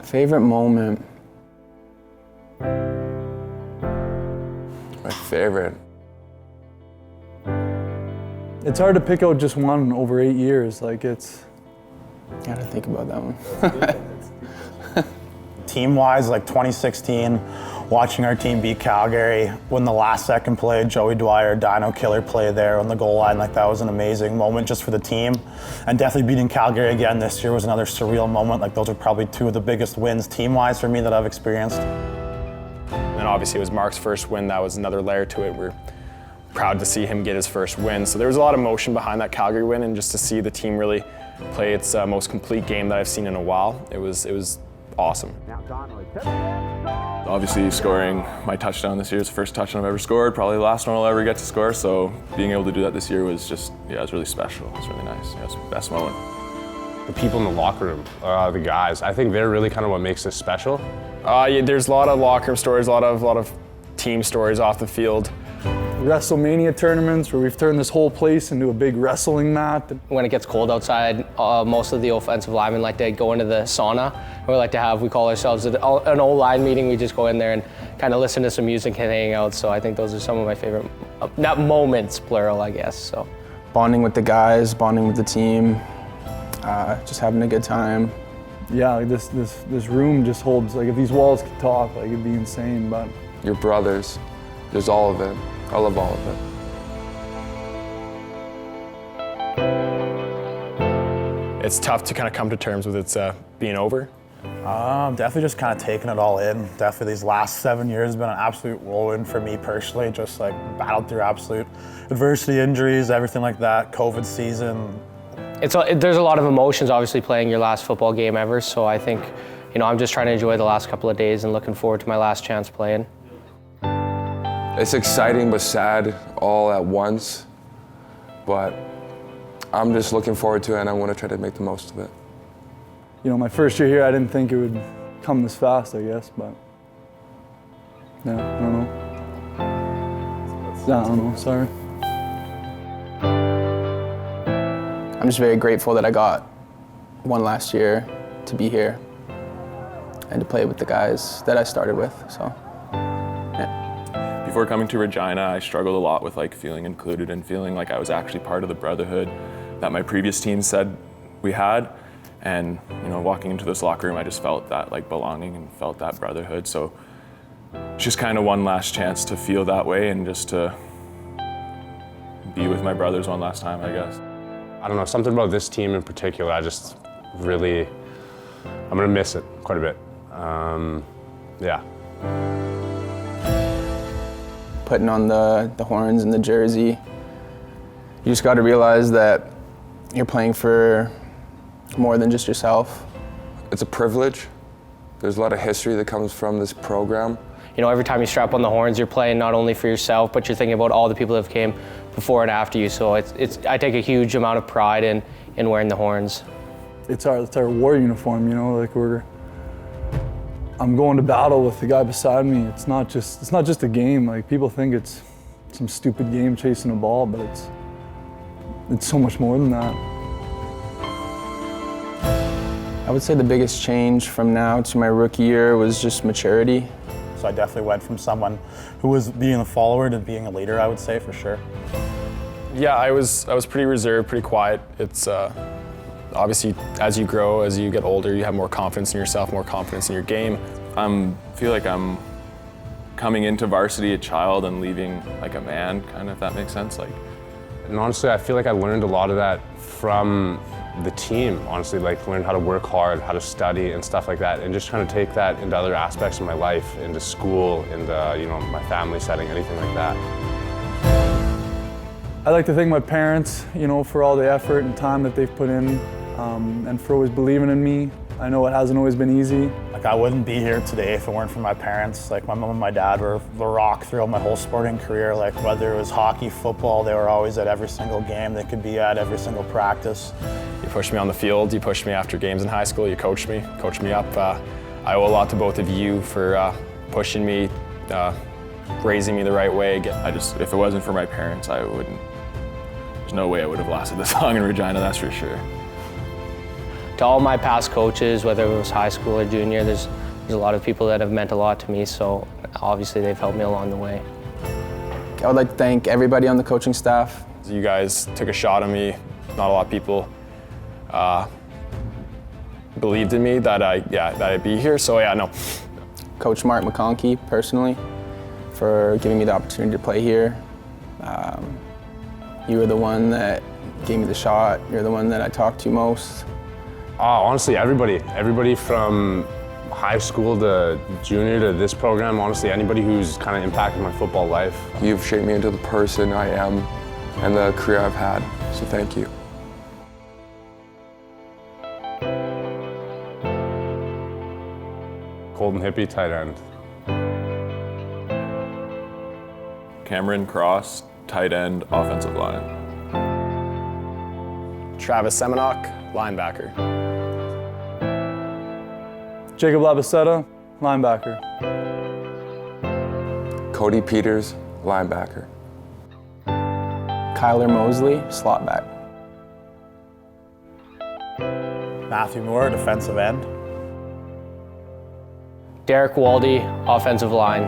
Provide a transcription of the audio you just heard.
Favorite moment? My favorite. It's hard to pick out just one over 8 years. Like it's. Gotta think about that one. Team-wise, like 2016, watching our team beat Calgary, when the last second play, Joey Dwyer, Dino Killer play there on the goal line, like that was an amazing moment just for the team. And definitely beating Calgary again this year was another surreal moment. Like those are probably two of the biggest wins team-wise for me that I've experienced. And obviously it was Mark's first win. That was another layer to it. We're proud to see him get his first win. So there was a lot of emotion behind that Calgary win, and just to see the team really play its most complete game that I've seen in a while, it was awesome. Obviously scoring my touchdown this year is the first touchdown I've ever scored, probably the last one I'll ever get to score, so being able to do that this year was just, yeah, it was really special. It was really nice. Yeah, it was the best moment. The people in the locker room, the guys, I think they're really kind of what makes this special. Yeah, there's a lot of locker room stories, a lot of team stories off the field. WrestleMania tournaments where we've turned this whole place into a big wrestling mat. When it gets cold outside, most of the offensive linemen like to go into the sauna. We like to have, we call ourselves an O-line meeting. We just go in there and kind of listen to some music and hang out. So I think those are some of my favorite, not moments, plural, I guess. So Bonding with the guys, bonding with the team, just having a good time. Yeah, like this room just holds, like if these walls could talk, like it'd be insane, but. Your brothers, there's all of it. I love all of It's tough to kind of come to terms with its being over. Definitely just kind of taking it all in. Definitely these last 7 years have been an absolute whirlwind for me personally, just like battled through absolute adversity, injuries, everything like that, COVID season. There's a lot of emotions, obviously, playing your last football game ever. So I think, I'm just trying to enjoy the last couple of days and looking forward to my last chance playing. It's exciting but sad all at once, but I'm just looking forward to it and I want to try to make the most of it. My first year here, I didn't think it would come this fast, I guess, but yeah, I don't know. Yeah, I don't know, sorry. I'm just very grateful that I got one last year to be here and to play with the guys that I started with, so. Before coming to Regina, I struggled a lot with feeling included and feeling like I was actually part of the brotherhood that my previous team said we had. And walking into this locker room, I just felt that belonging and felt that brotherhood. So just kind of one last chance to feel that way and just to be with my brothers one last time, I guess. I don't know, something about this team in particular, I'm gonna miss it quite a bit. Yeah. Putting on the horns and the jersey, you just got to realize that you're playing for more than just yourself. It's a privilege. There's a lot of history that comes from this program. Every time you strap on the horns, you're playing not only for yourself, but you're thinking about all the people that have came before and after you. So I take a huge amount of pride in wearing the horns. It's our war uniform, I'm going to battle with the guy beside me. It's not just a game. People think it's some stupid game chasing a ball, but it's so much more than that. I would say the biggest change from now to my rookie year was just maturity. So I definitely went from someone who was being a follower to being a leader, I would say, for sure. Yeah, I was pretty reserved, pretty quiet. It's obviously, as you grow, as you get older, you have more confidence in yourself, more confidence in your game. I feel like I'm coming into varsity a child and leaving like a man, kind of, if that makes sense. And honestly, I feel like I learned a lot of that from the team, honestly, learned how to work hard, how to study and stuff like that, and just trying to take that into other aspects of my life, into school, into my family setting, anything like that. I'd like to thank my parents, for all the effort and time that they've put in, and for always believing in me. I know it hasn't always been easy. I wouldn't be here today if it weren't for my parents. My mom and my dad were the rock throughout my whole sporting career. Whether it was hockey, football, they were always at every single game they could be at, every single practice. You pushed me on the field, you pushed me after games in high school, you coached me up. I owe a lot to both of you for pushing me, raising me the right way. If it wasn't for my parents, there's no way I would have lasted this long in Regina, that's for sure. To all my past coaches, whether it was high school or junior, there's a lot of people that have meant a lot to me, so obviously they've helped me along the way. I would like to thank everybody on the coaching staff. You guys took a shot on me. Not a lot of people believed in me that I'd be here, so yeah, no. Coach Mark McConkey, personally, for giving me the opportunity to play here. You were the one that gave me the shot. You're the one that I talked to most. Honestly, everybody from high school to junior to this program, honestly, anybody who's kind of impacted my football life. You've shaped me into the person I am and the career I've had, so thank you. Colton HIPPE, tight end. Cameron Cross, tight end, offensive line. Travis Semenok, linebacker. Jacob Laboccetta, linebacker. Cody PETERS, linebacker. Kyler Mosley, slot back. Matthew Moore, defensive end. Derek Walde, offensive line.